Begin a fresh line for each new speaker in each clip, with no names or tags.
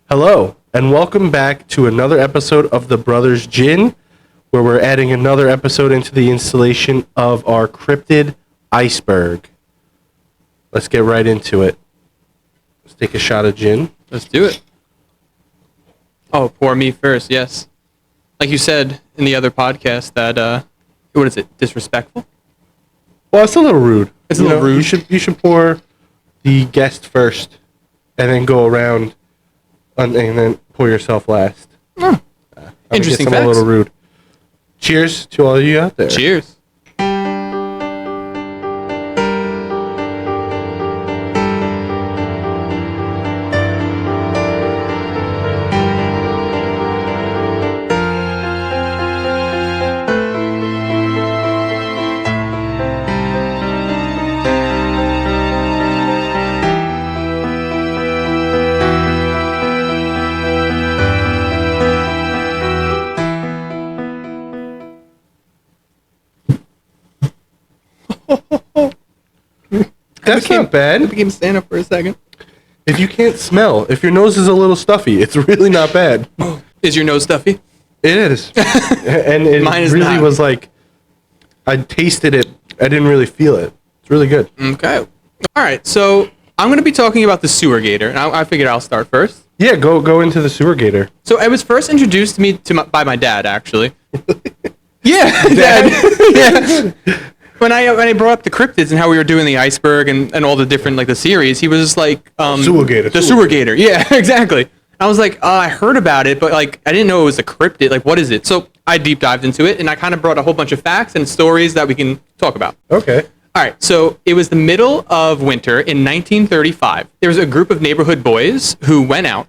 Hello, and welcome back to another episode of The Brothers Gin, where we're adding another episode into the installation of our Cryptid iceberg. Let's get right into it. Let's take a shot of gin.
Let's do it. Oh, pour me first, yes. Like you said in the other podcast that, what is it, disrespectful?
Well, it's a little rude.
It's a little rude.
You should pour the guest first, and then go around, and then pour yourself last.
Oh. Interesting
I'm
facts.
a little rude. Cheers to all of you out there.
Cheers.
That's not bad.
I became stand up for a second.
If you can't smell, if your nose is a little stuffy, it's really not bad.
Is your nose stuffy?
It is. And it
Mine is
really
not.
was like, I tasted it. I didn't really feel it. It's really good.
Okay. All right, so I'm going to be talking about the Sewer Gator, and I figured I'll start first.
Yeah, go into the Sewer Gator.
So it was first introduced to me by my dad, actually. Yeah,
Dad?
yeah. When I brought up the cryptids and how we were doing the iceberg and all the different, like, the series, he was like...
Sewer Gator.
The Sewer Gator, yeah, exactly. I was like, I heard about it, but, like, I didn't know it was a cryptid. Like, what is it? So I deep dived into it, and I kind of brought a whole bunch of facts and stories that we can talk about.
Okay.
All right, so it was the middle of winter in 1935. There was a group of neighborhood boys who went out,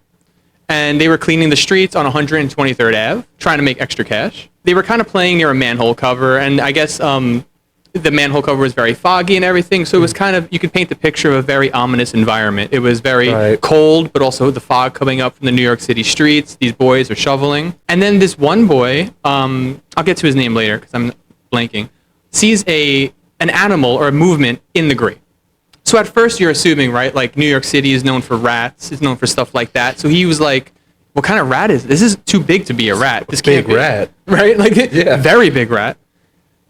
and they were cleaning the streets on 123rd Ave, trying to make extra cash. They were kind of playing near a manhole cover, and I guess the manhole cover was very foggy and everything, so it was kind of, you could paint the picture of a very ominous environment. It was very cold, but also the fog coming up from the New York City streets. These boys are shoveling. And then this one boy, I'll get to his name later because I'm blanking, sees an animal or a movement in the grate. So at first you're assuming, right, like New York City is known for rats, is known for stuff like that. So he was like, what kind of rat is this? This is too big to be a rat. This
Big
can't be.
rat.
Right? Like,
Yeah.
Very big rat.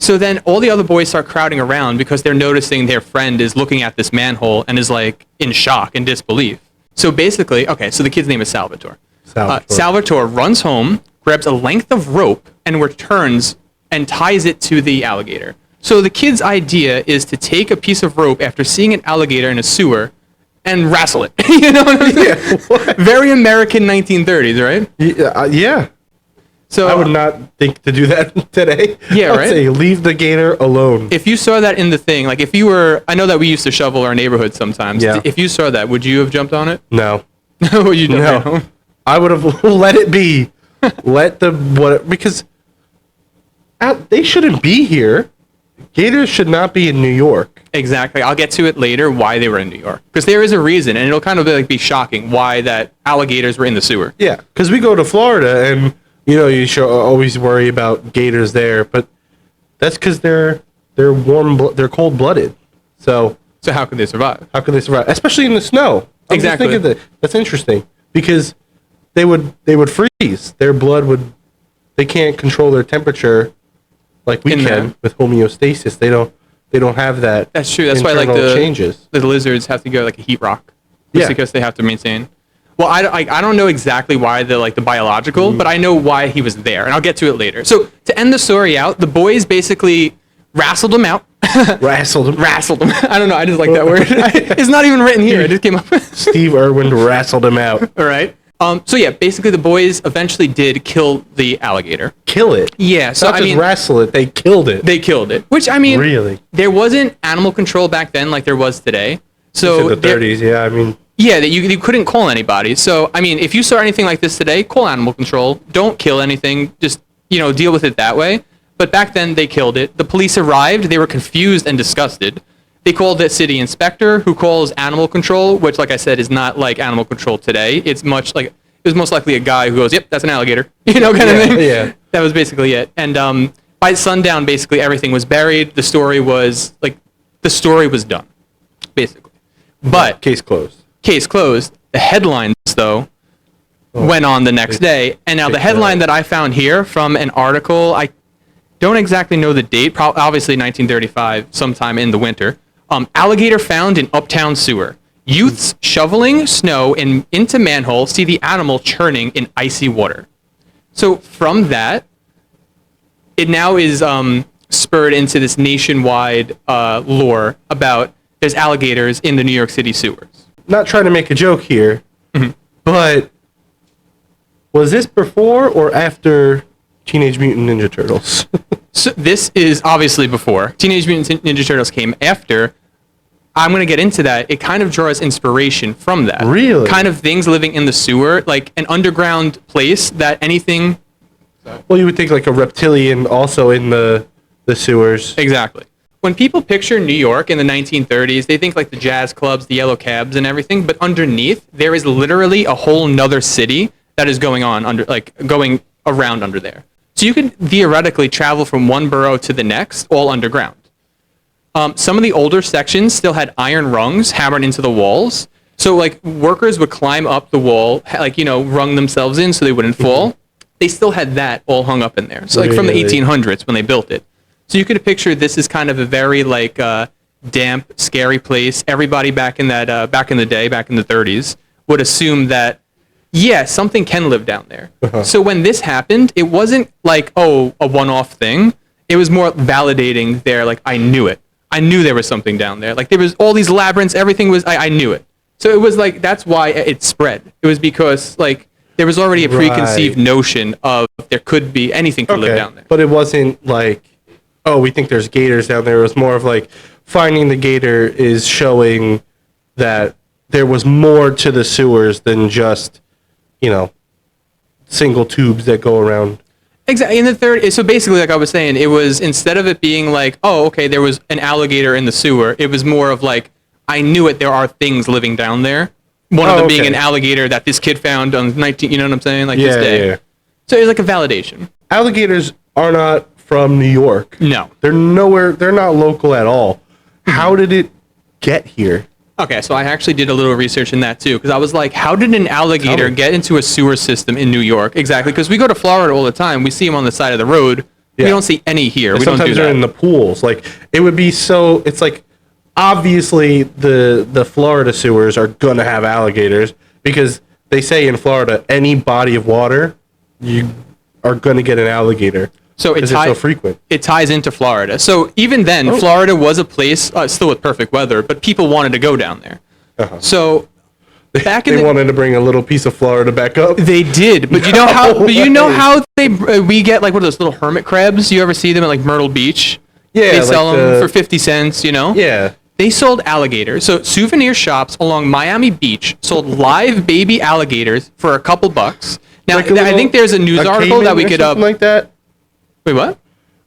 So then all the other boys start crowding around because they're noticing their friend is looking at this manhole and is like in shock and disbelief. So basically, okay, so the kid's name is Salvatore. Salvatore runs home, grabs a length of rope, and returns and ties it to the alligator. So the kid's idea is to take a piece of rope after seeing an alligator in a sewer and wrestle it. You know what I'm saying?
Yeah,
Very American 1930s, right?
Yeah. So I would not think to do that today.
Yeah,
I'd
right?
say leave the gator alone.
If you saw that in the thing, like if you were, I know that we used to shovel our neighborhood sometimes.
Yeah.
If you saw that, would you have jumped on it?
No.
Would you
No. I would have let it be. Because they shouldn't be here. Gators should not be in New York.
Exactly. I'll get to it later why they were in New York. Because there is a reason, and it'll kind of be shocking why that alligators were in the sewer.
Yeah, because we go to Florida and, you should always worry about gators there, but that's because they're they're cold-blooded. So
how could they survive?
how can they survive? Especially in the snow. I'm just
Exactly.
thinking that's interesting because they would freeze. Their blood they can't control their temperature like we
In
can
there.
with homeostasis. They don't have that.
That's true. That's why like
internal changes.
the lizards have to go like a heat rock. Just
Yeah.
because they have to maintain. Well, I don't know exactly why the biological, but I know why he was there, and I'll get to it later. So to end the story out, the boys basically wrestled him out.
Wrestled them.
Wrestled him. I don't know. I just like that word. It's not even written here. It just came up.
Steve Irwin wrestled him out.
All right. So yeah, basically the boys eventually did kill the alligator.
Kill it.
Yeah. So
Not
I
just
mean,
wrestle it. They killed it.
they killed it. Which I mean,
Really?
there wasn't animal control back then like there was today. So
in the 30s, yeah. I mean,
yeah, that you couldn't call anybody. So I mean, if you saw anything like this today, call animal control. Don't kill anything. Just deal with it that way. But back then they killed it. The police arrived. They were confused and disgusted. They called the city inspector, who calls animal control, which, like I said, is not like animal control today. It's much like, it was most likely a guy who goes, "Yep, that's an alligator," kind of thing.
Yeah.
That was basically it. And by sundown, basically everything was buried. The story was done, basically. But
case closed.
case closed. The headlines, though, went on the next day. And now the headline that I found here from an article, I don't exactly know the date, obviously 1935, sometime in the winter. Alligator found in uptown sewer. Youths shoveling snow into manhole see the animal churning in icy water. So from that, it now is spurred into this nationwide lore about there's alligators in the New York City sewers.
Not trying to make a joke here, but was this before or after Teenage Mutant Ninja Turtles?
So this is obviously before. Teenage Mutant Ninja Turtles came after. I'm going to get into that. It kind of draws inspiration from that.
Really?
Kind of things living in the sewer, like an underground place that anything...
Well, you would think like a reptilian also in the sewers.
Exactly. When people picture New York in the 1930s, they think like the jazz clubs, the yellow cabs and everything, but underneath, there is literally a whole nother city that is going around under there. So you could theoretically travel from one borough to the next, all underground. Some of the older sections still had iron rungs hammered into the walls. So like workers would climb up the wall, rung themselves in so they wouldn't fall. They still had that all hung up in there. So like from the 1800s when they built it. So you could picture this is kind of a very damp, scary place. Everybody back in the day, back in the 30s, would assume that, yeah, something can live down there. So when this happened, it wasn't like, a one-off thing. It was more validating their, I knew it. I knew there was something down there. Like there was all these labyrinths, everything was, I knew it. So it was that's why it spread. It was because there was already a preconceived notion of there could be, anything could live down there.
But it wasn't we think there's gators down there. It was more of finding the gator is showing that there was more to the sewers than just, single tubes that go around.
Exactly. In the third, so basically, like I was saying, it was instead of it being there was an alligator in the sewer, it was more of I knew it. There are things living down there. One of them being an alligator that this kid found on 19. You know what I'm saying? This day. Yeah. So it was a validation.
Alligators are not from New York.
No,
they're nowhere. They're not local at all. How did it get here?
Okay, so I actually did a little research in that too, because I was like, how did an alligator get into a sewer system in New York? Exactly, because we go to Florida all the time. We see them on the side of the road. Yeah. We don't see any here. We
sometimes
don't do that.
They're in the pools. It would be so. It's obviously the Florida sewers are gonna have alligators because they say in Florida any body of water you are gonna get an alligator.
So it's
so frequent.
It ties into Florida. So even then, Florida was a place still with perfect weather, but people wanted to go down there. So back in
they wanted to bring a little piece of Florida back up.
They did, but you know how? But you know how we get what are those little hermit crabs? You ever see them at Myrtle Beach?
Yeah,
they sell them for 50 cents.
Yeah.
They sold alligators. So souvenir shops along Miami Beach sold live baby alligators for a couple bucks. Now I think there's a news article that we could
something like that.
Wait, what?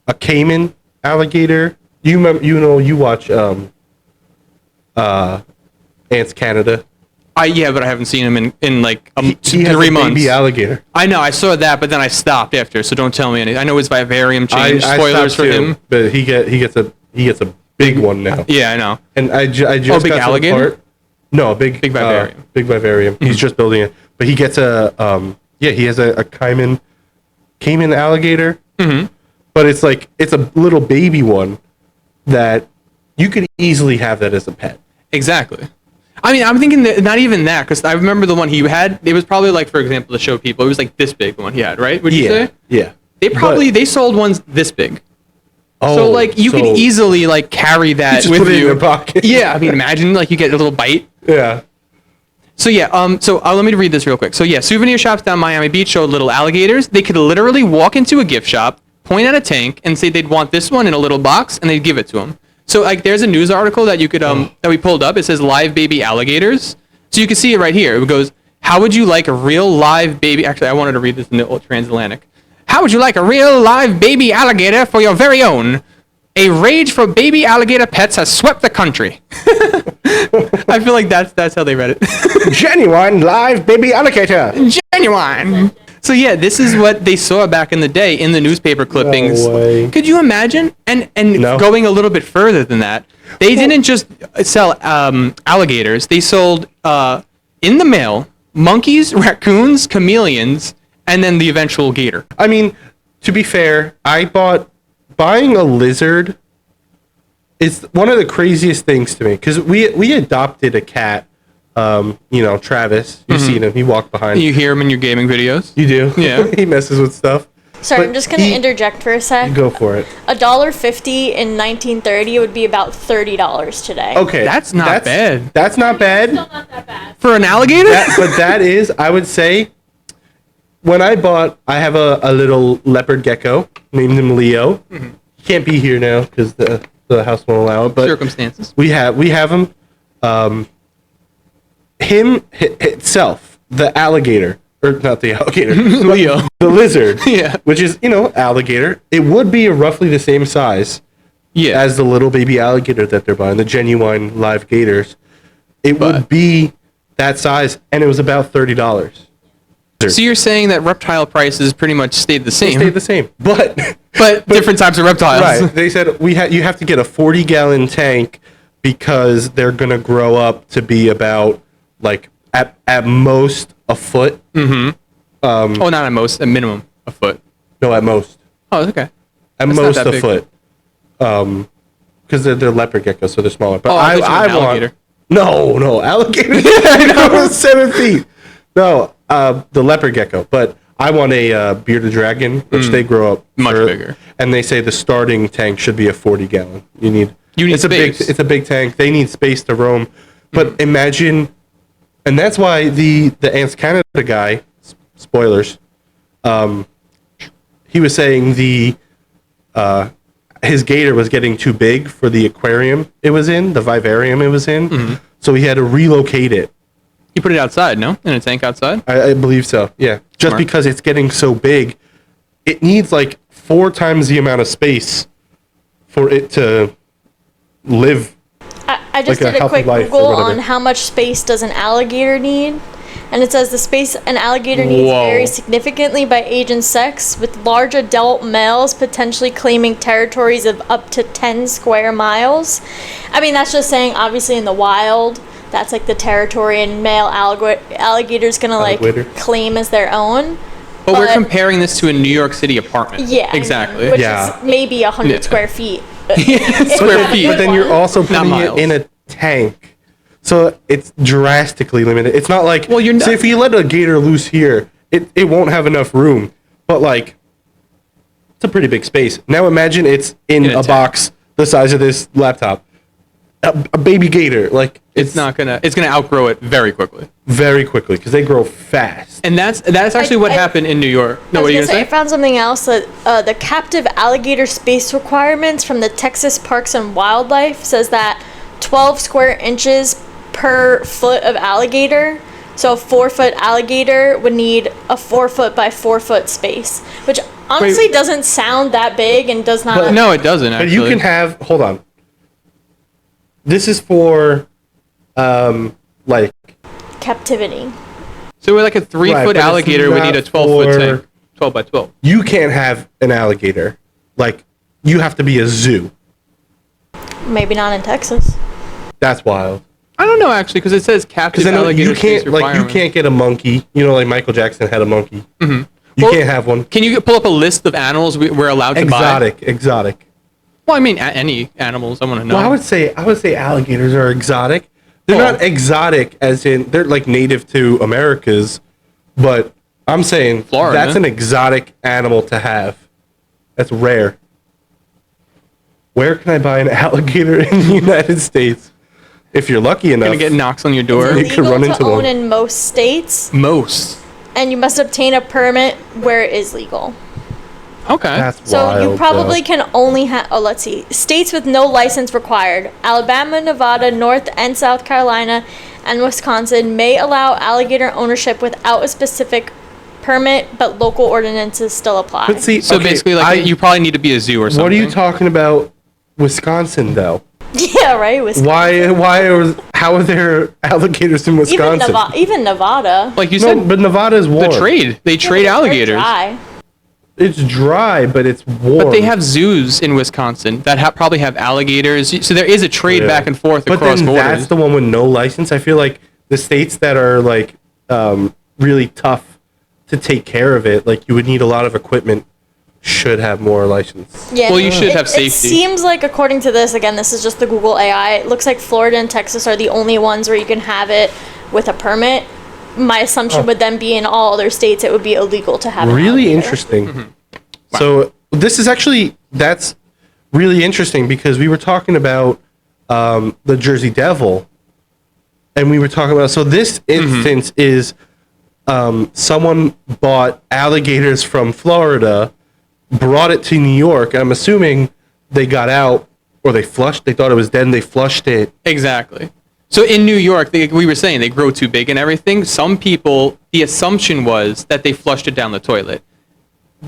A caiman alligator. You remember? You watch Ants Canada.
Yeah, but I haven't seen him in 3 months.
Baby alligator.
I know, I saw that, but then I stopped after. So don't tell me anything. I know his vivarium changed. Spoilers for him.
But he gets a big one now.
Yeah, I know.
And I just
big
got
alligator?
To the part. No, big vivarium. Big vivarium. He's just building it, but he gets he has a caiman alligator. But it's a little baby one that you could easily have that as a pet.
Exactly. I mean, I'm thinking that not even that, because I remember the one he had. It was probably for example, to show people, it was this big, the one he had, right? Would you say?
Yeah.
They sold ones this big. So you could easily carry that with
put it
you.
in your pocket.
Yeah, I mean, imagine you get a little bite.
Yeah.
So let me read this real quick. So souvenir shops down Miami Beach showed little alligators. They could literally walk into a gift shop, point at a tank, and say they'd want this one in a little box, and they'd give it to them. So there's a news article that you could that we pulled up. It says live baby alligators. So you can see it right here. It goes, how would you like a real live baby? Actually, I wanted to read this in the old transatlantic. How would you like a real live baby alligator for your very own? A rage for baby alligator pets has swept the country. I feel like that's how they read it.
Genuine live baby alligator.
Genuine. So this is what they saw back in the day in the newspaper clippings.
No way.
Could you imagine? And
No.
Going a little bit further than that, they didn't just sell alligators. They sold in the mail monkeys, raccoons, chameleons, and then the eventual gator.
I mean, to be fair, buying a lizard is one of the craziest things to me because we adopted a cat. Travis, you've seen him. He walked behind.
You hear him in your gaming videos.
You do?
Yeah.
He messes with stuff.
Sorry,
But
I'm just going to interject for a sec.
Go for it.
$1.50 in 1930 would be about $30 today.
Okay.
That's not bad.
That's not bad.
Still not that bad.
For an alligator?
But that is, I would say, when I have a little leopard gecko, named him Leo. He can't be here now because the house won't allow it. But
Circumstances.
we have him. Him itself, the alligator, or not the alligator,
Leo.
the lizard,
Yeah.
which is, alligator. It would be roughly the same size
Yeah.
as the little baby alligator that they're buying, the genuine live gators. It would be that size, and it was about $30.
So you're saying that reptile prices pretty much stayed the
It
same,
stayed the same, but
different types of reptiles.
right? They said you have to get a 40-gallon tank because they're gonna grow up to be about like at most a foot.
Oh, not at most, at minimum, a foot.
No, at most.
Oh, okay.
At
That's not
most
that
a
big.
foot. Because they're leopard geckos, so they're smaller. But
Oh, I thought you meant
want
alligator.
no alligator. I know it was 7 feet. No, the leopard gecko. But I want a bearded dragon, which they grow up
Much bigger.
And they say the starting tank should be a 40-gallon. You need
space.
It's a big tank. They need space to roam. But imagine, and that's why the Ants Canada guy, spoilers, he was saying his gator was getting too big for the aquarium it was in, the vivarium it was in, so he had to relocate it.
You put it outside, no? In a tank outside?
I believe so, yeah. Just
Smart.
because it's getting so big, it needs like 4 times the amount of space for it to live.
I just
Like a
did a
healthy
quick
life or
Google
whatever.
on how much space does an alligator need. And it says the space an alligator needs
Whoa.
varies significantly by age and sex, with large adult males potentially claiming territories of up to 10 square miles. I mean, that's just saying, obviously, in the wild, that's like the territory and male alligator's gonna
Alligator.
like claim as their own.
But we're comparing this to a New York City apartment.
Yeah. I mean,
Exactly.
which
Yeah.
is maybe 100
Yeah.
square feet.
Square feet.
But then you're also putting it
miles.
in a tank, so it's drastically limited. It's not like,
Well, you're not-
say if you let a gator loose here, it won't have enough room. But like, it's a pretty big space. Now imagine it's in
In a
a
tank.
box the size of this laptop. A baby gator, like
It's gonna outgrow it very quickly.
very quickly because they grow fast.
And that's actually what
I-
happened in New York. No,
I
what
was
are you
gonna
gonna
I
say?
found something else that the captive alligator space requirements from the Texas Parks and Wildlife says that 12 square inches per foot of alligator. So a 4-foot alligator would need a 4-foot by 4-foot space, which honestly doesn't sound that big and does not.
No, it doesn't
But
actually.
you can have. Hold on. This is for, like.
Captivity.
So we're like a
Right,
3-foot
but it's
alligator would need a
not
12-foot
for-
tank. 12 by 12.
You can't have an alligator. Like, you have to be a zoo.
Maybe not in Texas.
That's wild.
I don't know actually because it says captive
Because
alligator
you
space
can't, like, you
requirement.
can't get a monkey. You know, like Michael Jackson had a monkey. You
Well,
can't have one.
Can you pull up a list of animals we're allowed to buy?
Exotic.
Well, I mean, any animals. I want to know.
Well, I would say alligators are exotic. They're
Oh.
not exotic as in they're like native to Americas, but I'm saying
Florida.
that's an exotic animal to have. That's rare. Where can I buy an alligator in the United States? If you're lucky enough.
Gonna get knocks on your door.
You could run into
to own
them.
in most states,
Most.
and you must obtain a permit where it is legal.
Okay.
That's
So
wild.
you probably
though.
can only have, let's see, states with no license required. Alabama, Nevada, North and South Carolina, and Wisconsin may allow alligator ownership without a specific permit, but local ordinances still apply.
But see,
so
okay,
basically, like, you probably need to be a zoo or something.
What are you talking about? Wisconsin, though.
Yeah, right.
How are there alligators in Wisconsin?
Even Nevada.
Like you
No,
said,
but Nevada is warm.
the trade. They trade
They're
alligators.
dry.
It's dry, but it's warm.
But they have zoos in Wisconsin that probably have alligators. So there is a trade
Yeah.
back and forth
But
across
then
borders.
that's the one with no license. I feel like the states that are like really tough to take care of it. Like, you would need a lot of equipment. Should have more license.
Yeah.
Well, you should have safety.
It seems like, according to this, again, this is just the Google AI, it looks like Florida and Texas are the only ones where you can have it with a permit. My assumption would then be in all other states it would be illegal to have it.
Really interesting.
Wow.
So this is actually, that's really interesting because we were talking about the Jersey Devil, and we were talking about, so this instance is someone bought alligators from Florida, brought it to New York. I'm assuming they got out, or they flushed. They thought it was dead, and they flushed it.
Exactly. So in New York, we were saying they grow too big and everything. Some people, the assumption was that they flushed it down the toilet.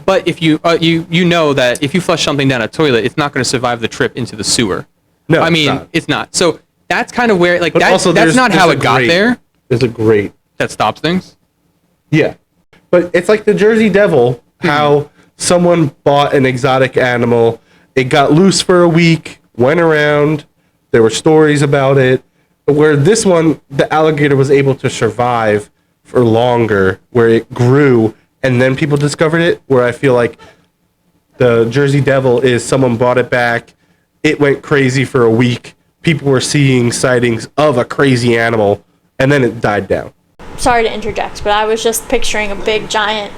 But if you know that if you flush something down a toilet, it's not going to survive the trip into the sewer.
No,
I mean, it's not. So that's kind of where, like,
But also
that's not how it got there.
There's a great...
That stops things.
Yeah. But it's like the Jersey Devil, how someone bought an exotic animal, it got loose for a week, went around, there were stories about it, where this one, the alligator was able to survive for longer, where it grew, and then people discovered it, where I feel like the Jersey Devil is someone bought it back, it went crazy for a week, people were seeing sightings of a crazy animal, and then it died down.
Sorry to interject, but I was just picturing a big giant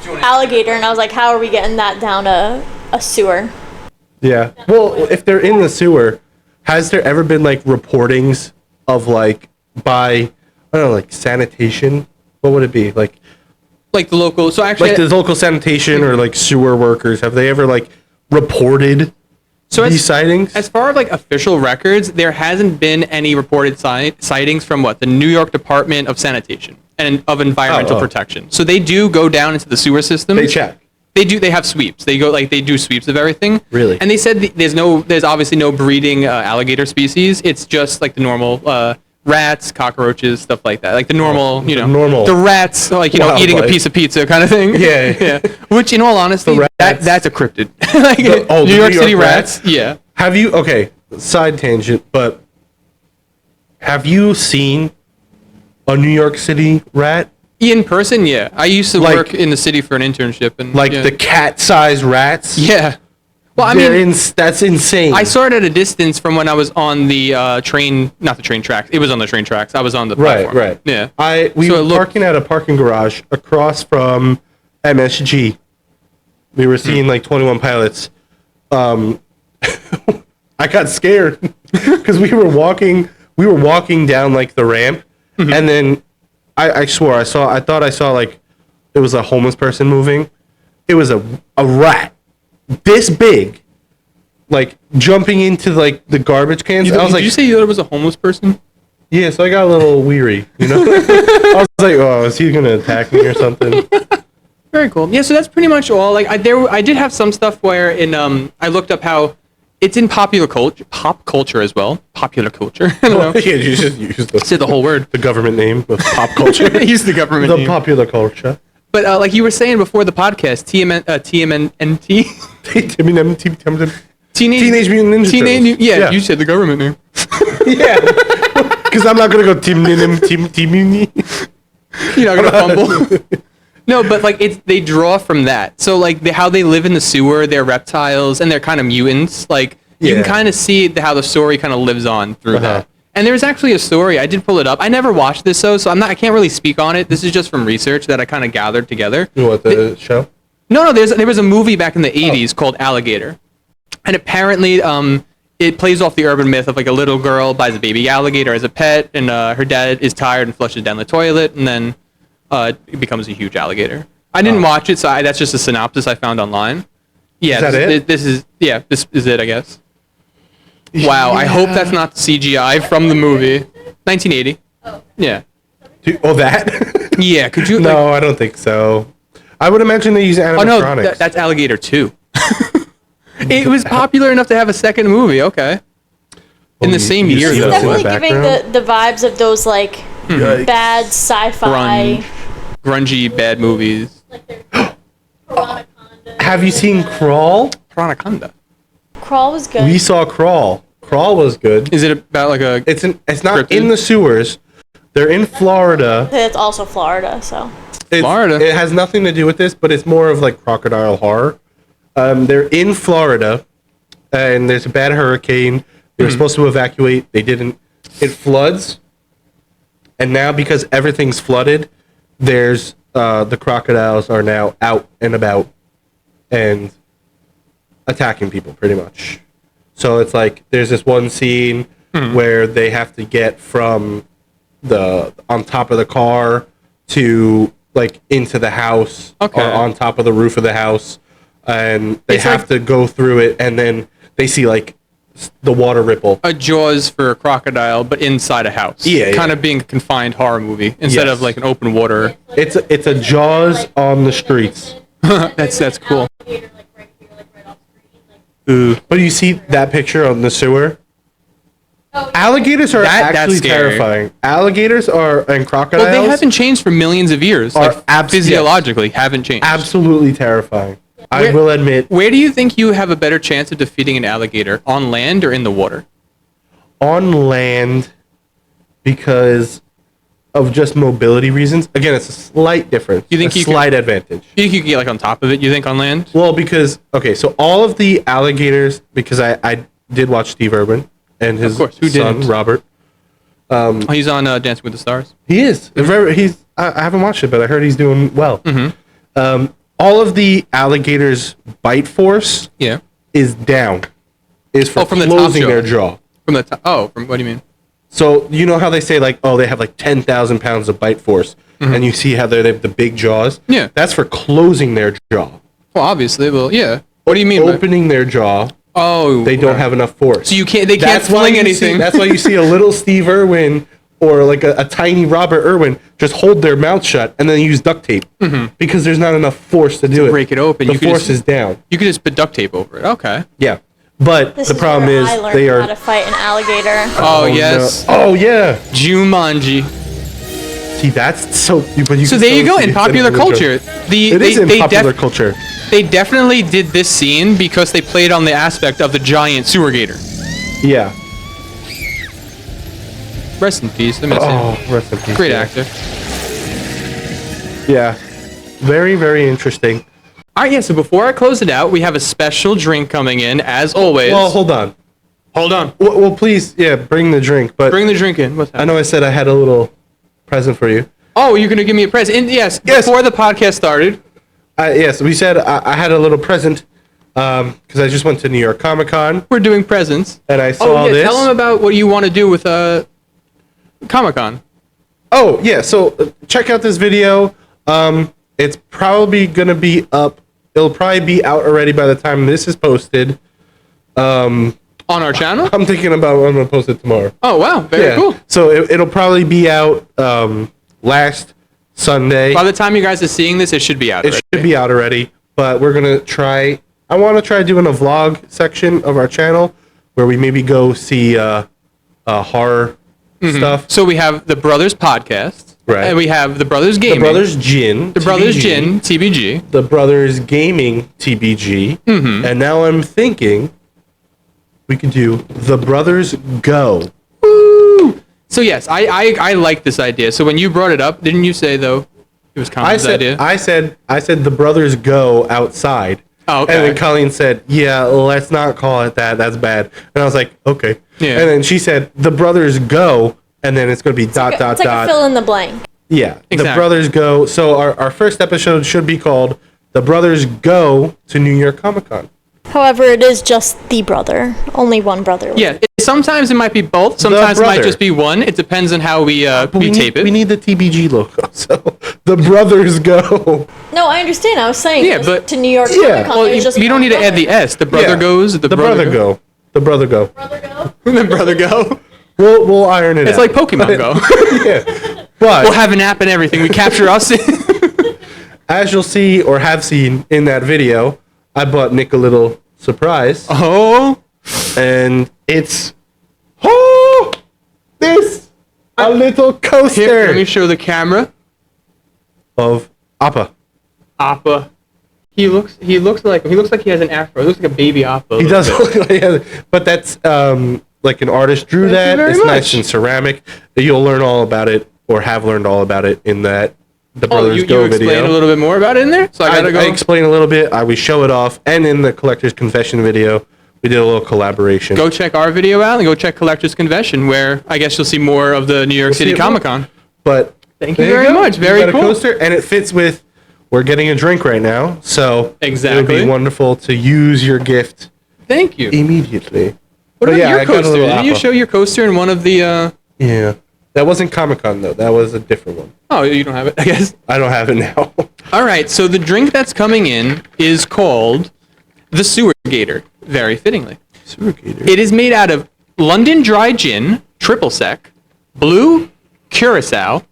alligator, and I was like, how are we getting that down a sewer?
Yeah. Well, if they're in the sewer, has there ever been like reportings of like by, I don't know, like sanitation? What would it be? Like
Like the local, so actually,
the local sanitation or like sewer workers, have they ever like reported these sightings?
as far as like official records, there hasn't been any reported sightings from the New York Department of Sanitation and of Environmental Protection. So they do go down into the sewer systems.
They check.
They have sweeps. They do sweeps of everything.
Really?
And they said there's obviously no breeding alligator species. It's just like the normal rats, cockroaches, stuff like that. Like the normal, the rats, like, eating a piece of pizza kind of thing.
Yeah.
Which, in all honesty, that's a cryptid. Like, New York City rats. Yeah.
Have you, okay, side tangent, but have you seen a New York City rat?
In person, yeah. I used to
Like-
work in the city for an internship, and
The cat-sized rats?
yeah. Well, I mean,
That's insane.
I saw it at a distance from when I was on the train, not the train tracks. It was on the train tracks. I was on the platform.
Right.
Yeah.
We were parking at a parking garage across from MSG. We were seeing like 21 Pilots. I got scared because we were walking down like the ramp, and then I swore I thought I saw like it was a homeless person moving. It was a rat this big, like jumping into like the garbage cans. I was like,
did you say you thought it was a homeless person?
yeah, so I got a little weary, I was like, oh, is he gonna attack me or something?
Very cool. Yeah, so that's pretty much all. Like, I did have some stuff where I looked up how it's in pop culture as well. Popular culture. I don't know.
Yeah, you just use
Say the whole word.
the government name of pop culture.
Use the government
The
name.
popular culture.
But like you were saying before the podcast, TMNT.
Teenage Mutant Ninja Turtles.
Yeah, you said the government name.
Yeah, because I'm not gonna go Team Muni.
You're not gonna fumble. No, but like they draw from that. So like how they live in the sewer, they're reptiles and they're kind of mutants. Like you can kind of see how the story kind of lives on through that. And there's actually a story. I did pull it up. I never watched this so I can't really speak on it. This is just from research that I kind of gathered together.
You want the show?
No, there was a movie back in the 80s called Alligator. And apparently it plays off the urban myth of like a little girl buys a baby alligator as a pet and her dad is tired and flushes down the toilet and then it becomes a huge alligator. I didn't watch it, so that's just a synopsis I found online. Yeah,
Is that it?
This is it, I guess. Wow, I hope that's not CGI from the movie. 1980. Yeah.
That?
Yeah, could you...
No, I don't think so. I would imagine they use animatronics.
Oh, no, that's Alligator 2. It was popular enough to have a second movie, okay. In the same year,
see
It's
though.
this in the
definitely giving
background?
the vibes of those like
Yikes.
bad sci-fi.
Grungy bad movies.
Have you seen Crawl?
Piranhaconda.
Crawl was good.
We saw Crawl. Crawl was good.
Is it about like a...
It's not
Cryptid?
in the sewers, They're in Florida.
It's also Florida, so.
Florida.
It has nothing to do with this, but it's more of like crocodile horror. They're in Florida, and there's a bad hurricane. They were supposed to evacuate. They didn't. It floods, and now because everything's flooded, there's the crocodiles are now out and about and attacking people pretty much. So it's like there's this one scene where they have to get from on top of the car to like into the house or on top of the roof of the house, and they have to go through it, and then they see like the water ripple.
A Jaws for a crocodile, but inside a house. Kind of being a confined horror movie instead of like an open water.
It's a Jaws on the streets.
That's cool.
Ooh. But you see that picture on the sewer? Alligators are actually terrifying. Alligators and crocodiles.
Well, they haven't changed for millions of years. Like physiologically, haven't changed.
Absolutely terrifying. I will admit.
Where do you think you have a better chance of defeating an alligator? On land or in the water?
On land, because of just mobility reasons. Again, it's a slight difference.
You think
a slight advantage.
You think you can get like on top of it? You think on land?
Well, because so all of the alligators, because I did watch Steve Irwin and his son Robert.
He's on Dancing with the Stars.
He is. I haven't watched it, but I heard he's doing well. All of the alligators' bite force is down. Is for
from
closing
the top
their jaw.
From the top. From what do you mean?
So you know how they say like, they have like 10,000 pounds of bite force, and you see how they have the big jaws.
Yeah,
that's for closing their jaw.
Well, obviously, yeah. What do you mean?
Opening their jaw.
Oh,
they don't have enough force.
So they can't fling anything.
That's why you see a little Steve Irwin or like a tiny Robert Irwin just hold their mouth shut and then use duct tape because there's not enough force to do it.
Break it open.
The force is down.
You could just put duct tape over it. Okay.
Yeah, but the problem is
I learned how to fight an alligator.
Oh yes.
No. Oh yeah.
Jumanji.
See, that's so.
So there you go. In popular culture,
it is in popular culture.
They definitely did this scene because they played on the aspect of the giant sewer gator.
Yeah.
Rest in peace. I miss him.
Rest in peace.
Great actor.
Yeah. Very, very interesting.
All right, yeah, so before I close it out, we have a special drink coming in, as always.
Well, hold on. Well, please, bring the drink. But
bring the drink in. What's that?
I know I said I had a little present for you.
Oh, you're going to give me a present. And yes, before the podcast started.
Yes, we said I had a little present because I just went to New York Comic Con.
We're doing presents.
And I saw this.
Tell them about what you want to do with Comic Con.
Oh, yeah, so check out this video. It's probably going to be up. It'll probably be out already by the time this is posted.
On our channel?
I'm thinking about I'm going to post it tomorrow.
Oh, wow. Very cool.
So it'll probably be out last Sunday.
By the time you guys are seeing this, it should be out already.
It should be out already. But we're going to try... I want to try doing a vlog section of our channel where we maybe go see horror stuff.
So we have the Brothers Podcast.
Right.
And we have the Brothers Gaming.
The Brothers Gin.
The Brothers Gin, TBG.
The Brothers Gaming, TBG. And now I'm thinking we could do The Brothers Go.
Woo! So yes, I like this idea. So when you brought it up, didn't you say, though, it was Colin's idea?
I said The Brothers Go outside.
Oh, okay.
And then Colleen said, yeah, let's not call it that. That's bad. And I was like, okay.
Yeah.
And then she said, The Brothers Go. And then it's going to be
It's like a fill in the blank.
Yeah.
Exactly.
The Brothers Go. So our first episode should be called The Brothers Go to New York Comic Con.
However, it is just the brother. Only one brother.
Yeah. Sometimes it might be both. Sometimes it might just be one. It depends on how we tape it.
We need the TBG logo. So The Brothers Go.
No, I understand. I was saying
but
to New York Comic Con.
Well,
there's just
you don't
one
need to add
brother.
the S. The brother goes. The brother
go. The Brother Go.
The brother go.
We'll iron it out.
It's like Pokemon Go.
Yeah. But
we'll have an app and everything. We capture us.
As you'll see or have seen in that video, I bought Nick a little surprise.
Oh.
And it's a little coaster.
Here, let me show the camera.
Of Appa.
Appa. He looks like he has an afro. He looks like a baby Appa.
He does look like he has, but that's like an artist drew that. It's nice and ceramic. You'll learn all about it or have learned all about it in that the
Oh,
Brothers
you
Go
explain
video.
a little bit more about it in there? So I gotta go.
I explain a little bit. We show it off, and in the Collector's Confession video, we did a little collaboration.
Go check our video out and go check Collector's Confession, where I guess you'll see more of the New York City
see it
Comic Con.
But
Thank you
there
very
go.
much. Very
you got
cool.
a coaster, and it fits with. We're getting a drink right now, so it would
Exactly.
be wonderful to use your gift
Thank you.
immediately.
What
But
about
yeah,
your
I got a
coaster?
little
Didn't you
apple.
show your coaster in one of the?
Yeah, that wasn't Comic-Con though. That was a different one.
Oh, you don't have it, I guess.
I don't have it now.
All right. So the drink that's coming in is called the Sewer Gator. Very fittingly.
Sewer Gator.
It is made out of London Dry Gin, triple sec, blue Curaçao,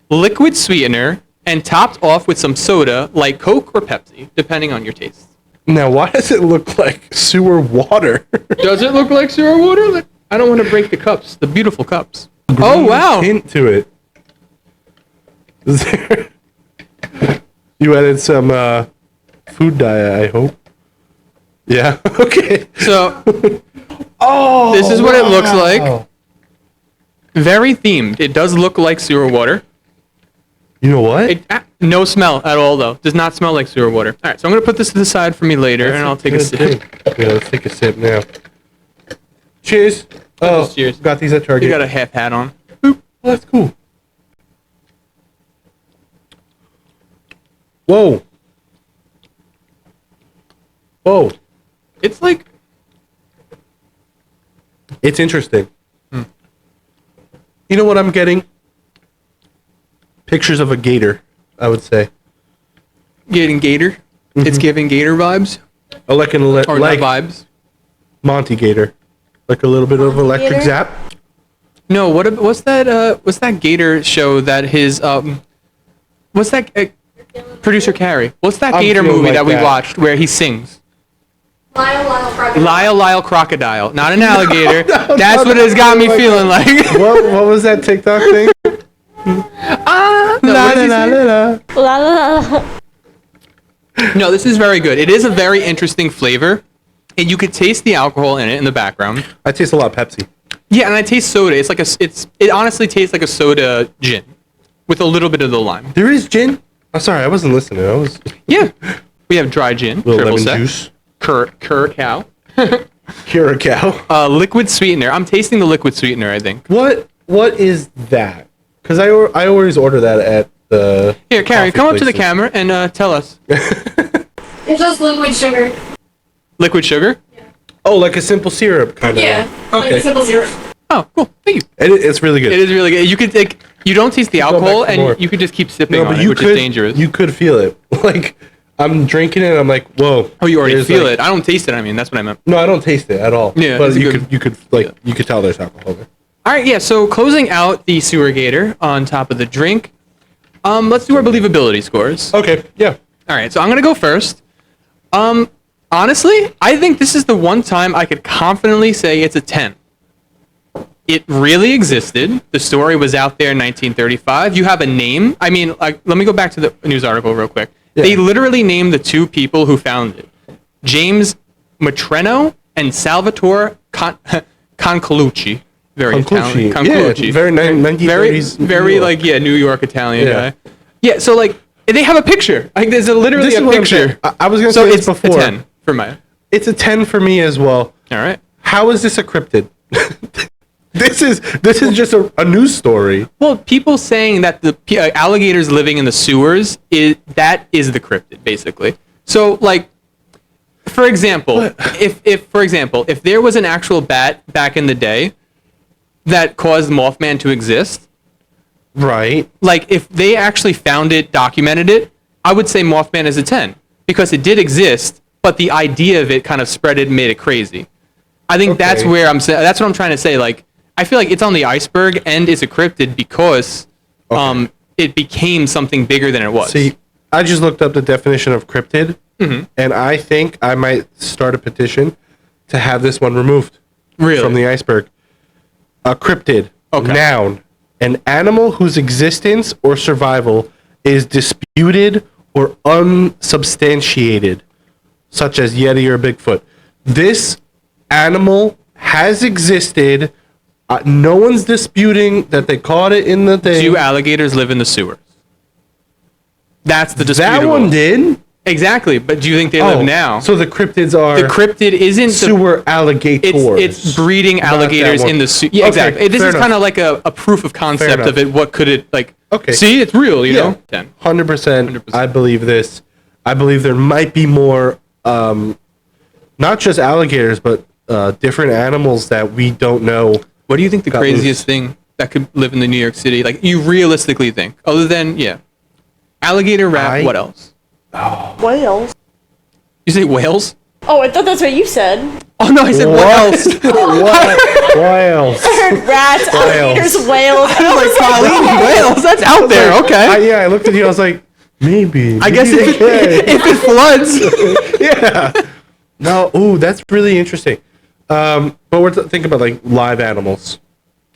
liquid sweetener, and topped off with some soda like Coke or Pepsi, depending on your taste.
Now, why does it look like sewer water?
Does it look like sewer water? I don't want to break the cups, the beautiful cups. Oh, wow.
Hint to it. Is there... You added some food dye, I hope. Yeah. Okay.
So
Oh,
this is what it looks like.
wow.
Very themed. It does look like sewer water.
You know what?
No smell at all, though. Does not smell like sewer water. All right, so I'm going to put this to the side for me later, and I'll take a
Good
sip.
thing. Yeah, let's take a sip now. Cheers. Oh,
Cheers.
got these at Target.
You got a half hat on.
Boop. Oh, that's cool. Whoa. Whoa.
It's like...
It's interesting. You know what I'm getting? Pictures of a gator, I would say.
Getting Gator. It's giving Gator vibes.
Oh, like an
Or
like
not vibes.
Monty Gator. Like a little bit of
Monty
electric
Gator?
zap.
No, what's that Gator show that his what's that producer Carrie? What's that
I'm
Gator
feeling
movie
like
that we
that.
watched where he sings?
Lyle
Lyle Crocodile, not an alligator.
no,
That's
no,
what it's got me
no,
feeling like.
What was that TikTok thing?
La, la, la, la, la.
La la la.
No, this is very good. It is a very interesting flavor, and you could taste the alcohol in it in the background.
I taste a lot of Pepsi.
Yeah, and I taste soda. It's like it honestly tastes like a soda gin with a little bit of the lime.
There is gin. Oh, sorry, I wasn't listening. I was
Yeah, we have dry gin,
little
triple
lemon
sec,
juice.
Curaçao,
Curaçao.
liquid sweetener. I'm tasting the liquid sweetener. I think.
What is that? Because I always order that at the.
Here, Carrie,
coffee
come up to the
places.
camera and tell us.
It's just liquid sugar.
Liquid sugar.
Oh, like a simple syrup kind of.
Yeah.
Okay.
Like simple syrup.
Oh, cool. Thank you.
It's really good.
It is really good. You could take. You don't taste the
back
alcohol,
for more.
and you could just keep sipping
No,
on
but
it,
you
which
could.
is dangerous.
You could feel it. Like I'm drinking it. And I'm like, whoa.
Oh, you already
There's,
feel
like-
it. I don't taste it. I mean, that's what I meant.
No, I don't taste it at all.
Yeah,
but
it's a
you
good-
could you could tell there's alcohol there.
All right, yeah. So closing out the Sewer Gator on top of the drink. Let's do our believability scores.
Okay. Yeah.
All right, so I'm gonna go first. Honestly, I think this is the one time I could confidently say it's a 10. It really existed. The story was out there in 1935. You have a name. I mean, like, let me go back to the news article real quick.
Yeah.
They literally named the two people who found it: James Matreno and Salvatore Concolucci. Very Italian.
Concolucci. Yeah, very 1930s.
Very
New York.
like New York Italian
Yeah.
guy. Yeah, so like they have a picture. Like there's literally
This is
a
what I'm
picture.
saying. I was gonna
So
say
it's
this before.
a 10 for my.
It's a 10 for me as well.
All right.
How is this a cryptid? This is just a news story.
Well, people saying that the alligators living in the sewers is the cryptid basically. So like, for example, if there was an actual bat back in the day that caused Mothman to exist,
Right.
like if they actually found it, documented it, I would say Mothman is a 10 because it did exist, but the idea of it kind of spread it, and made it crazy. I think that's
Okay.
where that's what I'm trying to say. Like, I feel like it's on the iceberg and it's a cryptid because it became something bigger than it was.
See, I just looked up the definition of cryptid, and I think I might start a petition to have this one removed
Really?
from the iceberg. A cryptid,
Okay.
noun, an animal whose existence or survival is disputed or unsubstantiated, such as Yeti or Bigfoot. This animal has existed No one's disputing that they caught it in the thing.
Do alligators live in the sewers? That's the disputable.
That one did.
Exactly, but do you think they live now?
So the cryptids are
The cryptid isn't
sewer alligators.
It's breeding alligators in the sewer. Yeah,
Okay,
exactly. This
fair
is kind of like a proof of concept
enough.
of it. What could it like?
Okay.
See, it's real. You know. 10.
100%. I believe this. I believe there might be more, not just alligators, but different animals that we don't know.
What do you think the
Got
craziest
loose.
thing that could live in the New York City? Like you realistically think, other than alligator, rat. What else?
Whales.
You say whales?
Oh, I thought that's what you said.
Oh no, I said what else?
Whales.
I heard rats, alligators, whales.
I was like, Colleen, whales. That's out there. Okay.
I looked at you. I was like, maybe.
I guess if it floods.
Yeah. No. Ooh, that's really interesting. But we're thinking about like live animals.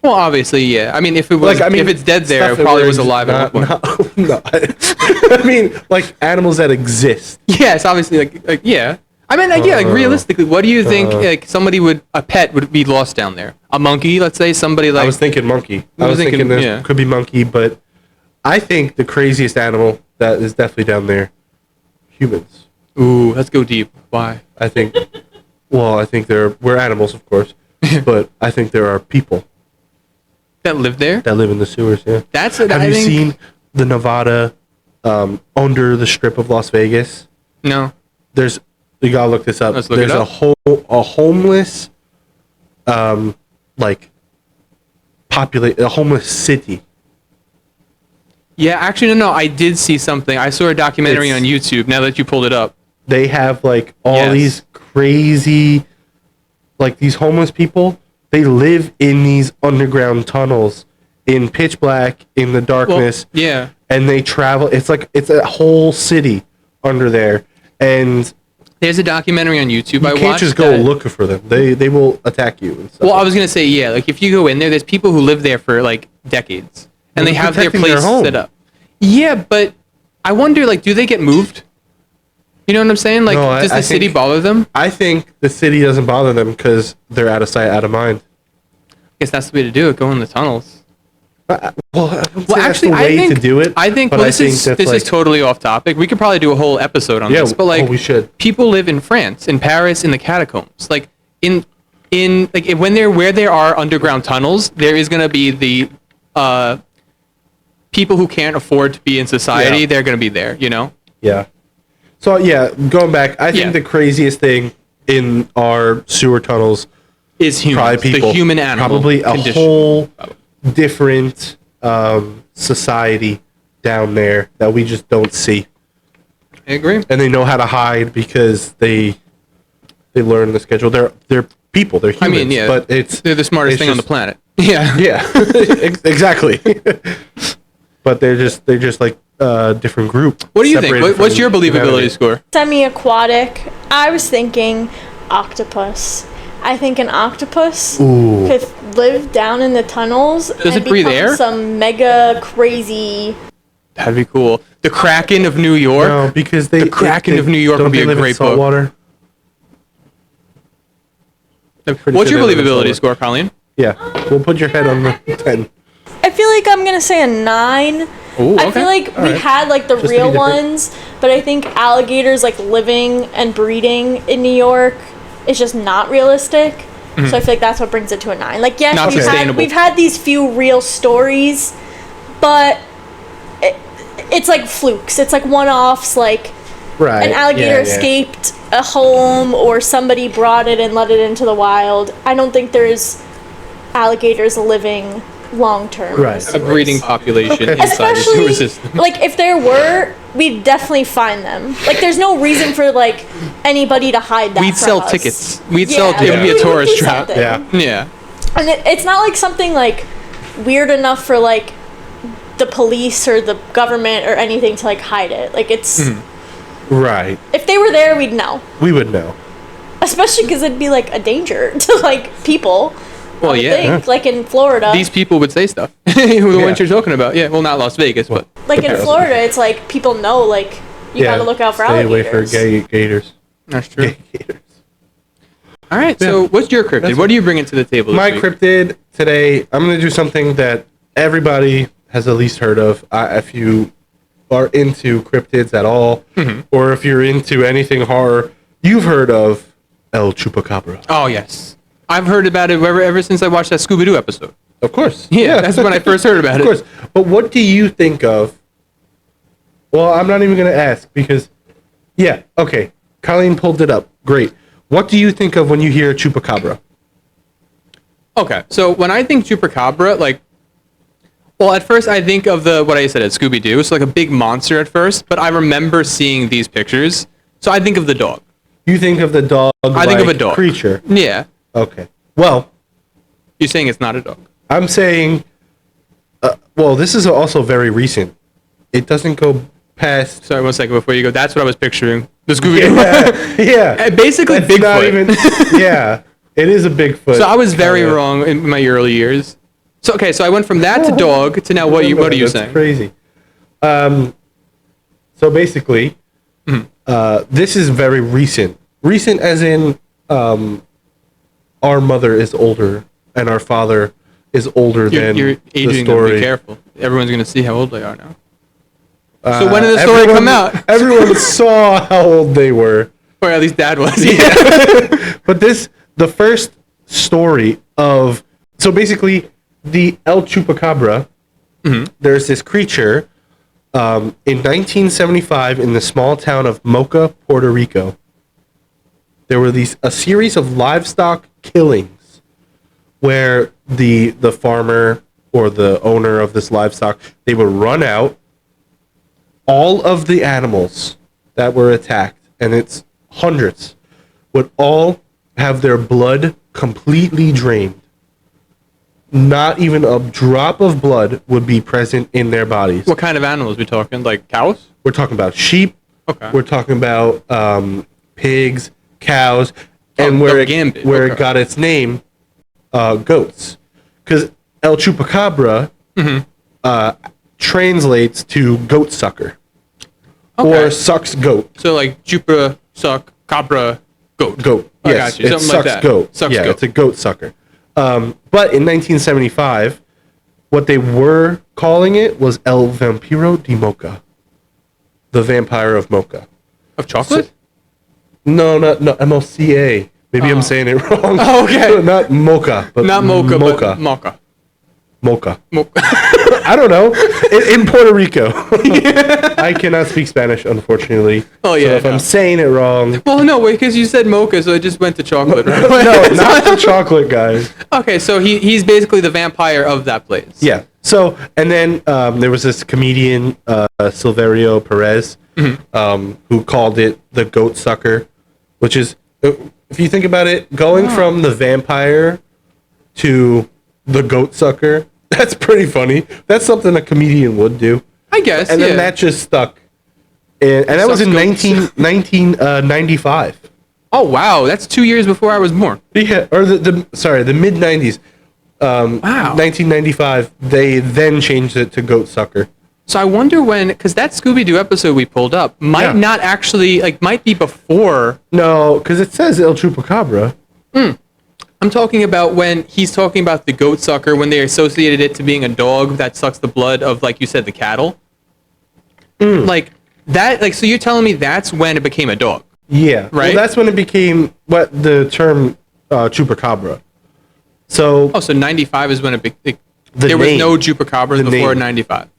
Well, obviously, yeah. I mean, if it was, if it's dead there, it
stuff that
probably
were
was alive at one point.
No. I mean, like animals that exist.
Yes, obviously, like yeah. I mean, like realistically, what do you think? Like a pet would be lost down there? A monkey, let's say, somebody like.
I was thinking monkey.
I was thinking
there could be monkey, but I think the craziest animal that is definitely down there, humans.
Ooh, let's go deep. Why?
I think. Well, I think we're animals, of course, but I think there are people
That live there?
that live in the sewers. Yeah.
That's what
Have
I
you
think.
seen the Nevada, under the strip of Las Vegas?
No.
You gotta look this up.
Let's look
There's
it up.
a homeless, like a homeless city.
Yeah, actually, no. I did see something. I saw a documentary
It's-
on YouTube. Now that you pulled it up.
They have like all
Yes.
these crazy, like these homeless people. They live in these underground tunnels in pitch black in the
Well,
darkness,
yeah.
and they travel. It's a whole city under there, and
There's a documentary on YouTube.
you
I
can't
watched
just go
that-
looking for them. They will attack you. And stuff.
Well, I was gonna say like if you go in there, there's people who live there for like decades, and
They're
they have their
protecting their
place
home.
set up. Yeah, but I wonder, like, do they get moved? You know what I'm saying? Like,
No,
does
I
the city
think-
bother them?
I think the city doesn't bother them because they're out of sight, out of mind.
I guess that's the way to do it. Go in the tunnels.
Well, I wouldn't
Well,
say
actually,
that's the way
I think
to do it.
I think
but
well,
I
this
think
is
that's
this is
like-
totally off topic. We could probably do a whole episode on
Yeah,
this. But like,
we should.
people live in France, in Paris, in the catacombs. Like in like when where there are underground tunnels, there is gonna be the people who can't afford to be in society.
Yeah.
They're gonna be there. You know.
Yeah. So yeah, going back, I think
Yeah.
the craziest thing in our sewer tunnels
Is humans,
probably people.
the human animal
Probably a
condition.
whole different society down there that we just don't see,
I agree.
and they know how to hide because they learn the schedule. They're people. They're
I
humans.
mean, yeah,
but
they're the smartest
it's
thing on the
just-
planet. Yeah.
Yeah, exactly. But they're just like a different group.
What do you think?
separated
What's
from
your believability
humanity.
score?
Semi-aquatic. I was thinking octopus. I think an octopus
Ooh.
could live down in the tunnels.
Does
and
it breathe
become
air?
Some mega crazy.
That'd be cool. The Kraken of New York.
No, because the
Kraken of New York
don't
would be
they
a
live in
great
salt
book.
water? pretty
What's
sure
your
they live in
believability
salt
score, Colleen?
Yeah, we'll put your head on the 10.
I feel like I'm gonna say a 9.
Ooh,
I
okay.
feel like we
Alright.
had like the
Just to be
real
different.
ones, but I think alligators like living and breeding in New York is just not realistic. So I feel like that's what brings it to a 9. Like yes,
Not
we've had,
sustainable.
we've had these few real stories, but it's like flukes. It's like one-offs. Like
Right.
an alligator escaped a home, or somebody brought it and let it into the wild. I don't think there's alligators living long term.
Right.
A breeding population
Okay.
inside the sewer
Especially,
system.
like, if there were, we'd definitely find them. Like, there's no reason for, like, anybody to hide that
We'd
from
sell
us.
tickets. We'd sell.
Yeah.
It would be
We
a
would
tourist
do
trap.
something.
Yeah.
Yeah.
And it's not, like, something, like, weird enough for, like, the police or the government or anything to, like, hide it. Like, it's...
Right.
If they were there, we'd know.
We would know.
Especially because it'd be, like, a danger to, like, people.
Well,
I would
yeah.
think. Like, in Florida.
These people would say stuff. The ones you're talking about. Yeah. Well, not Las Vegas, but
Like, in Florida, it's, like, people know, like, you gotta look out for
Stay
alligators.
away for gators.
that's true.
Gators.
All right. So what's your cryptid? What are you bringing to the table?
My
this week?
cryptid today, I'm going to do something that everybody has at least heard of. If you are into cryptids at all, or if you're into anything horror, you've heard of El Chupacabra.
Oh yes, I've heard about it ever since I watched that Scooby-Doo episode.
Of course.
Yeah, that's when I first heard about it.
Of course. But what do you think of? Well, I'm not even going to ask because, yeah, okay. Colleen pulled it up. Great. What do you think of when you hear Chupacabra?
Okay, so when I think Chupacabra, well, at first I think of what I said at Scooby-Doo. It's like a big monster at first, but I remember seeing these pictures, so I think of the dog.
You think of the dog?
I think of a dog
creature.
Yeah.
Okay. Well,
You're saying it's not a dog.
I'm saying. Well, this is also very recent. It doesn't go past.
Sorry, 1 second before you go. That's what I was picturing. The Scooby-Doo.
Yeah.
Basically,
That's
Bigfoot.
not even. Yeah, it is a Bigfoot.
So I was very
kinda.
wrong in my early years. So okay, so I went from that to dog to now what are you
That's
saying?
Crazy. So basically, this is very recent. Recent as in, our mother is older and our father is older than
You're
the
aging them.
story.
Be careful. Everyone's gonna see how old they are now. So when did the story come out?
Everyone saw how old they were.
Or at least Dad was. Yeah.
But the first story of, so basically the El Chupacabra, there's this creature in 1975 in the small town of Mocha, Puerto Rico. There were a series of livestock killings where the farmer or the owner of this livestock, they would run out all of the animals that were attacked, and it's hundreds, would all have their blood completely drained. Not even a drop of blood would be present in their bodies.
What kind of animals we talking? Like cows?
We're talking about sheep.
Okay.
We're talking about pigs, cows, and
Oh,
where
the
it
gambit.
where
Okay.
it got its name, goats, because El Chupacabra translates to goat sucker
Okay.
or sucks goat.
So like Chupa, suck, cabra, goat.
Goat.
I
Yes,
got you.
it
Something
sucks
like that.
goat.
Sucks
yeah,
goat.
it's a goat sucker. But in 1975, what they were calling it was El Vampiro de Mocha, the vampire of Mocha.
Of chocolate?
No, MLCA. Maybe I'm saying it wrong.
Oh, okay.
Not mocha, but
Not mocha,
mocha.
but mocha.
Mocha.
Mocha.
I don't know. In Puerto Rico. I cannot speak Spanish, unfortunately.
Oh, yeah,
So if
no.
I'm saying it wrong.
Well, no, because you said mocha, so I just went to chocolate. Right?
No, not the chocolate, guys.
Okay, so he's basically the vampire of that place.
Yeah. So, and then there was this comedian, Silverio Perez, who called it the goat sucker, which is, if you think about it, going from the vampire to the goat sucker, that's pretty funny. That's something a comedian would do.
I guess.
And then
yeah.
that just stuck. And that was in
Sucks goats.
1995.
Oh wow, that's 2 years before I was born.
Yeah, or the mid 90s.
Wow.
1995, they then changed it to goat sucker.
So I wonder when, because that Scooby-Doo episode we pulled up might
Yeah.
not actually, might be before.
No, because it says El Chupacabra.
I'm talking about when he's talking about the goat sucker, when they associated it to being a dog that sucks the blood of, like you said, the cattle. Like that, so you're telling me that's when it became a dog.
Yeah.
Right?
Well, that's when it became the term Chupacabra. So
Oh, so 95 is when
The
there was
name.
no Chupacabras
The
before
name.
95.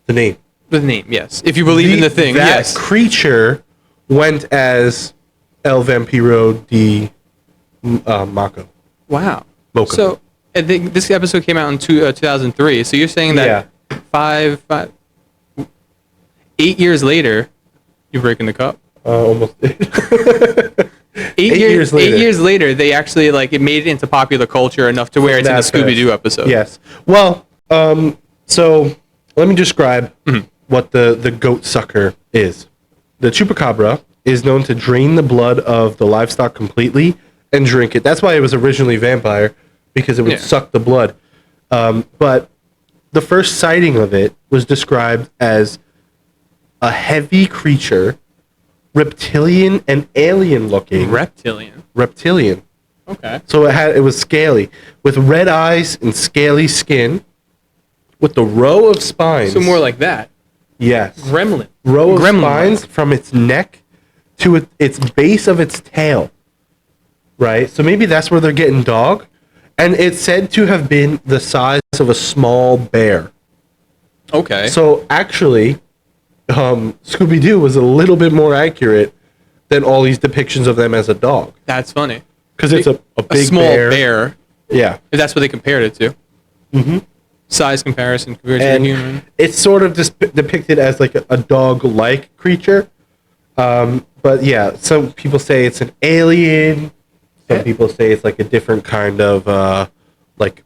the name.
The name, yes. If you believe in the thing,
that
yes.
creature went as El Vampiro de Mako.
Wow.
Mocha.
So I think this episode came out in 2003. So you're saying that 8 years later, you're breaking the cup.
Almost.
8
years later.
8 years later, they actually it made it into popular culture enough to where it's in a
That's
Scooby-Doo
fast.
episode.
Yes. Well, so let me describe what the goat sucker is. The Chupacabra is known to drain the blood of the livestock completely and drink it. That's why it was originally vampire, because it would
Yeah.
suck the blood. But the first sighting of it was described as a heavy creature, reptilian and alien looking.
Reptilian.
Reptilian.
Okay.
So it was scaly, with red eyes and scaly skin, with the row of spines.
So more like that.
Yes.
Gremlin.
Row of
Gremlin-like.
spines from its neck to its base of its tail. Right? So maybe that's where they're getting dog. And it's said to have been the size of a small bear.
Okay.
So actually, Scooby-Doo was a little bit more accurate than all these depictions of them as a dog.
That's funny.
Because it's a big
small bear.
Yeah.
If that's what they compared it to.
Mm-hmm.
Size comparison compared to a
And
human.
it's sort of just depicted as like a dog-like creature. But yeah, some people say it's an alien. Some people say it's like a different kind of like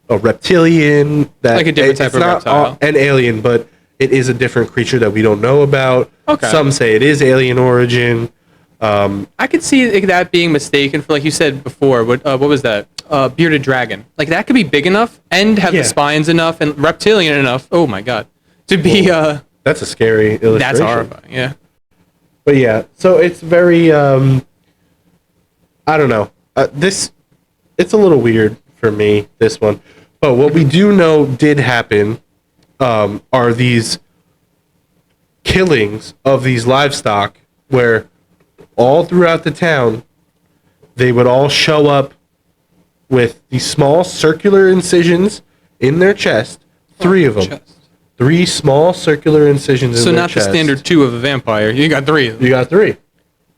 a reptilian. That
Like a different type
it's
of
not
reptile.
an alien, but it is a different creature that we don't know about.
Okay.
Some say it is alien origin.
I could see that being mistaken for, like you said before, what was that? Bearded dragon. Like, that could be big enough and have
Yeah.
the spines enough and reptilian enough. Oh, my God. To be,
That's a scary illustration.
that's horrifying, yeah.
But yeah, so it's very, I don't know. It's a little weird for me, this one. But what we do know did happen are these killings of these livestock where all throughout the town, they would all show up with these small circular incisions in their chest, 3 of them.
Chest.
3 small circular incisions in
So
their
not
chest.
the standard 2 of a vampire. You got 3 of them.
You got 3.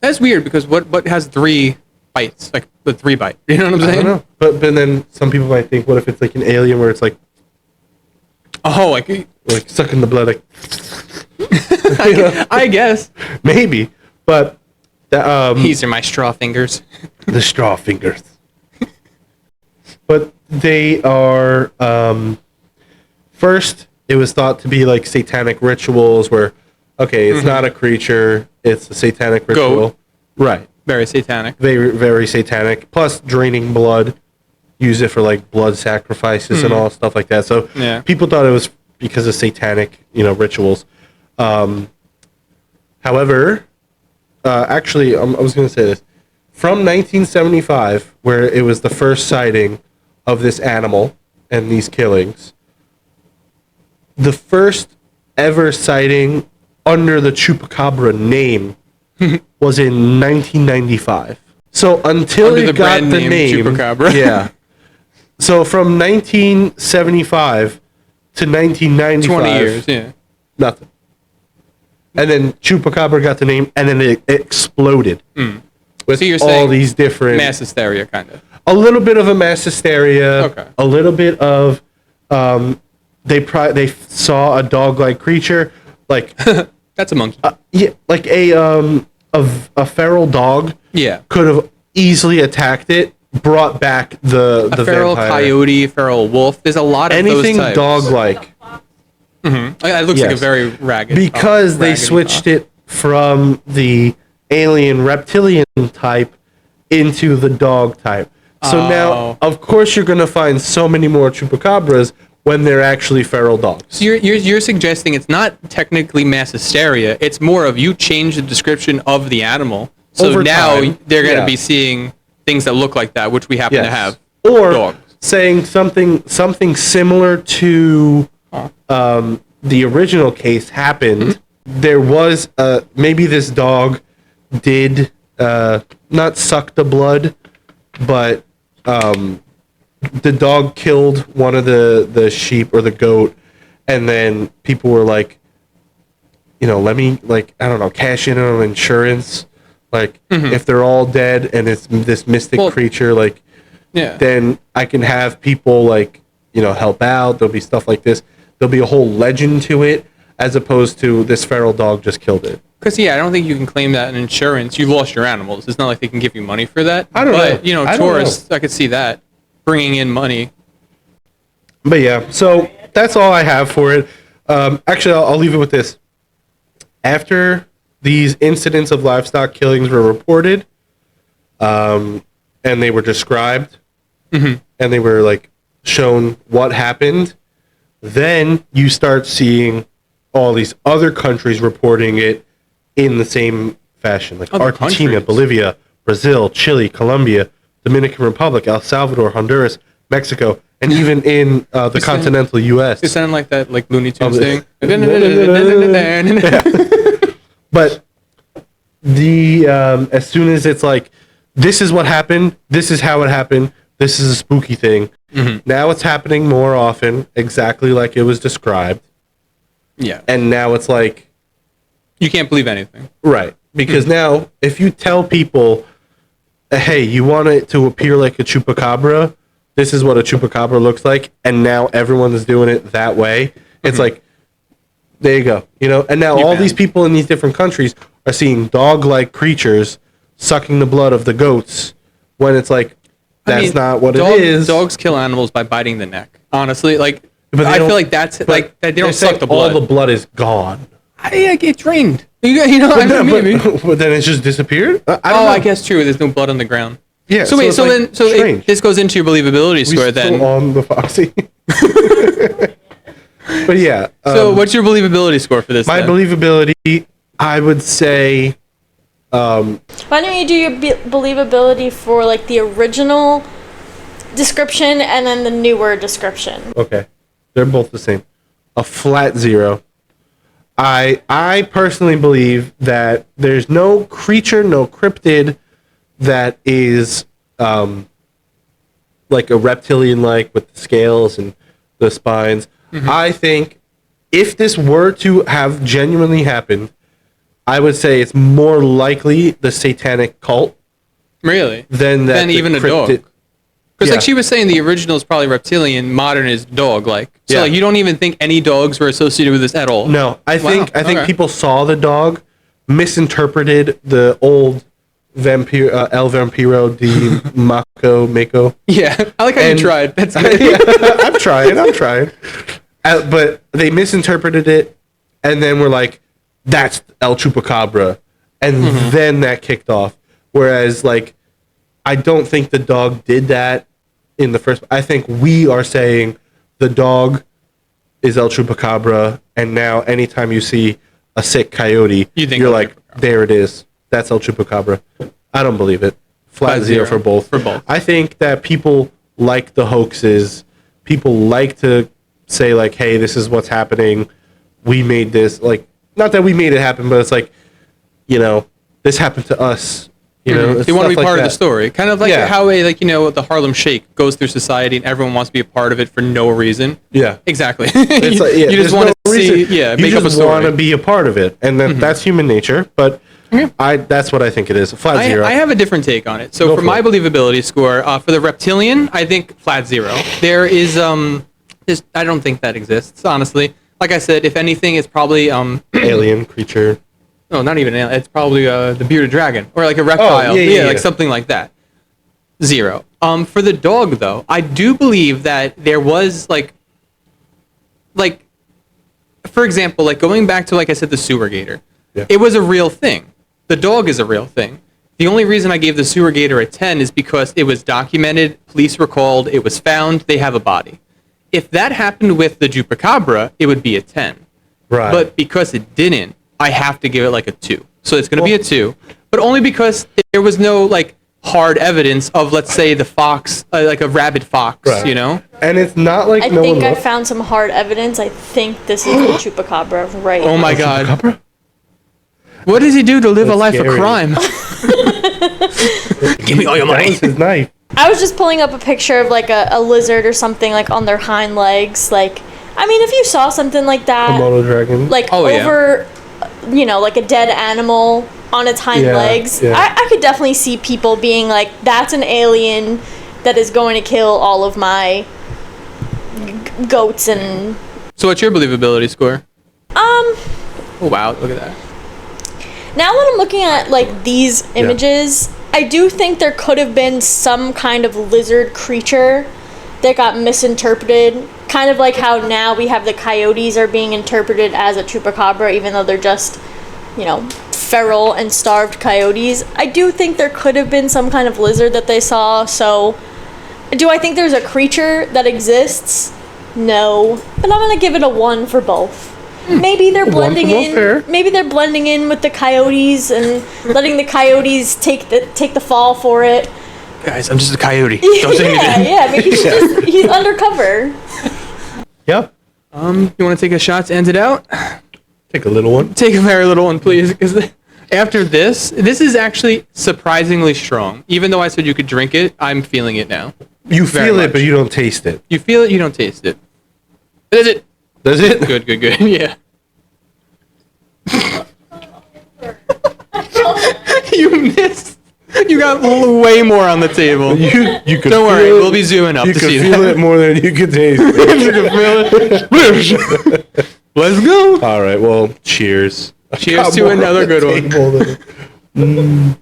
That's weird because what has 3 bites? Like the 3 bite. You know what I'm
I
saying?
don't know. But then some people might think, what if it's like an alien where it's like
Oh, like
sucking the blood? Like,
I guess.
maybe. But
These are my straw fingers.
the straw fingers. But they are first. It was thought to be like satanic rituals where, okay, it's not a creature; it's a satanic ritual.
Goat.
Right.
Very satanic.
Very, very satanic. Plus, draining blood. Use it for like blood sacrifices and all stuff like that. So
Yeah.
people thought it was because of satanic, rituals. However, actually, I was going to say this. From 1975, where it was the first sighting of this animal and these killings, the first ever sighting under the Chupacabra name was in 1995. So until
Under
it
the
got
brand
the
name
name,
Chupacabra.
yeah. So from 1975 to 1995,
20 years, yeah.
nothing. And then Chupacabra got the name, and then it exploded with
So you're
all
saying
these different.
Mass hysteria, kind of.
A little bit of a mass hysteria.
Okay.
A little bit of, they saw a dog-like creature, like
That's a monkey.
yeah, like a feral dog.
Yeah.
Could have easily attacked it, brought back the
A feral
vampire.
coyote, feral wolf. There's a lot of
Anything
those types.
dog-like.
It looks like a
Yes.
very ragged.
Because they
raggedy
switched
dog.
it from the alien reptilian type into the dog type. So now,
Oh.
of course, you're going to find so many more chupacabras when they're actually feral dogs.
So you're suggesting it's not technically mass hysteria. It's more of you change the description of the animal. So
Over
now
time,
they're going to
yeah.
be seeing things that look like that, which we happen to have.
Or
dogs.
saying something similar to the original case happened. There was maybe this dog did not suck the blood, but the dog killed one of the sheep or the goat, and then people were like, let me, like, I don't know, cash in on insurance. Like, if they're all dead and it's this mystic creature, like,
Yeah.
then I can have people, like, help out. There'll be stuff like this. There'll be a whole legend to it, as opposed to this feral dog just killed it.
Because, I don't think you can claim that in insurance. You lost your animals. It's not like they can give you money for that.
I don't know.
But,
I don't
tourists, I could see that bringing in money.
But yeah, so that's all I have for it. Actually, I'll leave it with this. After these incidents of livestock killings were reported, and they were described, and they were like shown what happened, then you start seeing all these other countries reporting it in the same fashion, like
Other
Argentina,
countries?
Bolivia, Brazil, Chile, Colombia, Dominican Republic, El Salvador, Honduras, Mexico, and even in the continental U.S.
It sounded like that, like Looney Tunes thing.
But as soon as it's like, this is what happened, this is how it happened, this is a spooky thing. Now it's happening more often, exactly like it was described.
Yeah.
And now it's like,
you can't believe anything.
Right. Because now, if you tell people, hey, you want it to appear like a chupacabra, this is what a chupacabra looks like, and now everyone's doing it that way, it's like, there you go. You know, and now all these people in these different countries are seeing dog-like creatures sucking the blood of the goats when it's like, that's not what it is.
Dogs kill animals by biting the neck. Honestly, like,
But
I feel like that's like they don't suck the blood.
All the blood is gone.
I get drained. You know,
but then it's just disappeared. I don't know.
I guess true. There's no blood on the ground.
Yeah.
So wait.
it's
So
like
then, this goes into your believability score. Then.
Still on the Foxy. But yeah.
So what's your believability score for this?
My believability, I would say.
Why don't you do your believability for like the original description and then the newer description?
Okay, they're both the same. A flat 0. I personally believe that there's no creature, no cryptid that is like a reptilian-like with the scales and the spines. I think if this were to have genuinely happened, I would say it's more likely the satanic cult.
Really?
Than
even a dog. Because like she was saying, the original is probably reptilian, modern is dog-like. So like you don't even think any dogs were associated with this at all.
No, I think people saw the dog, misinterpreted the old vampire El Vampiro di Mako.
Yeah, I like how you tried. That's good.
I'm trying. But they misinterpreted it, and then we're like, that's El Chupacabra, and then that kicked off. Whereas, like, I don't think the dog did that in the first. I think we are saying the dog is El Chupacabra, and now anytime you see a sick coyote, you're like, there it is. That's El Chupacabra. I don't believe it. Flat 0 for both. I think that people like the hoaxes. People like to say, like, hey, this is what's happening. We made this. Like, not that we made it happen, but it's like, you know, this happened to us. You know,
they want to be part of the story. Kind of like how the Harlem Shake goes through society and everyone wants to be a part of it for no reason. Yeah. Exactly.
It's like,
you just want to see,
make up a story. You just want to be a part of it. And that's human nature. But that's what I think it is. Flat 0.
I have a different take on it. So for my believability score, for the reptilian, I think flat 0. There is, I don't think that exists, honestly. Like I said, if anything, it's probably...
alien creature.
No, not even alien. It's probably the bearded dragon. Or like a reptile. Like something like that. 0. For the dog, though, I do believe that there was, like, for example, like going back to, like I said, the Sewer Gator. Yeah. It was a real thing. The dog is a real thing. The only reason I gave the Sewer Gator a 10 is because it was documented, police were called, it was found, they have a body. If that happened with the Chupacabra, it would be a 10. Right. But because it didn't, I have to give it like a 2. So it's going to be a 2. But only because there was no, like, hard evidence of, let's say, the fox, like a rabid fox, you know?
And it's not like
I think I found some hard evidence. I think this is the Chupacabra right now.
Oh my god. Chupacabra? What does he do to live a life of crime? Give me all your money.
That was his knife.
I was just pulling up a picture of like a lizard or something like on their hind legs. Like, I mean, if you saw something like that,
Komodo dragon,
like over, you know, like a dead animal on its hind legs, I could definitely see people being like, that's an alien that is going to kill all of my goats and...
So what's your believability score? Oh wow, look at that.
Now when I'm looking at like these images, I do think there could have been some kind of lizard creature that got misinterpreted. Kind of like how now we have the coyotes are being interpreted as a chupacabra, even though they're just, you know, feral and starved coyotes. I do think there could have been some kind of lizard that they saw. So, do I think there's a creature that exists? No. But I'm gonna give it a 1 for both. Maybe they're blending in. Maybe they're blending in with the coyotes and letting the coyotes take the fall for it.
Guys, I'm just a coyote. Don't say anything.
Yeah, maybe he's undercover.
Yeah.
You want to take a shot to end it out?
Take a little one.
Take a very little one, please. Because after this is actually surprisingly strong. Even though I said you could drink it, I'm feeling it now.
You
Very
feel it,
much.
but you don't taste it.
You feel it, you don't taste it. Is it?
Does it?
Good. Yeah. You missed. You got way more on the table.
You can
Don't worry,
feel it.
we'll be zooming up
You
to
can
see
feel
that.
it more than you can taste it.
You can feel it. Let's go.
All right. Well, cheers.
Cheers to another good one.
one.